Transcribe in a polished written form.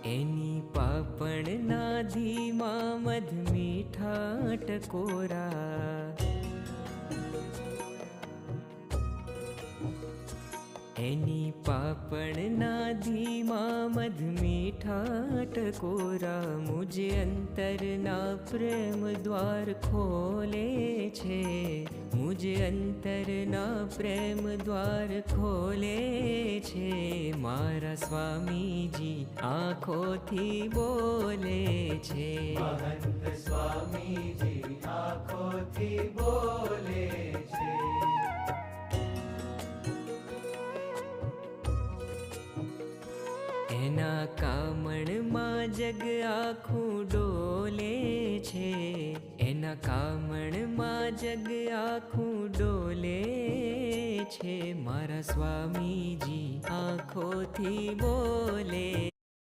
એની પાપણના ધીમા મધ મીઠા ટકોરા, એની પાપણના ધીમા મધ મીઠા ટકોરા, મુજે અંતરના પ્રેમ દ્વાર ખોલે છે, મુજે અંતરના પ્રેમ દ્વાર ખોલે છે, મારા સ્વામીજી આંખોથી બોલે છે, મહંત સ્વામીજી આંખોથી બોલે છે. એના કામણમાં જગ આખું ડોલે છે, એના કામણમાં જગ આખું ડોલે છે, મારા સ્વામીજી આંખોથી બોલે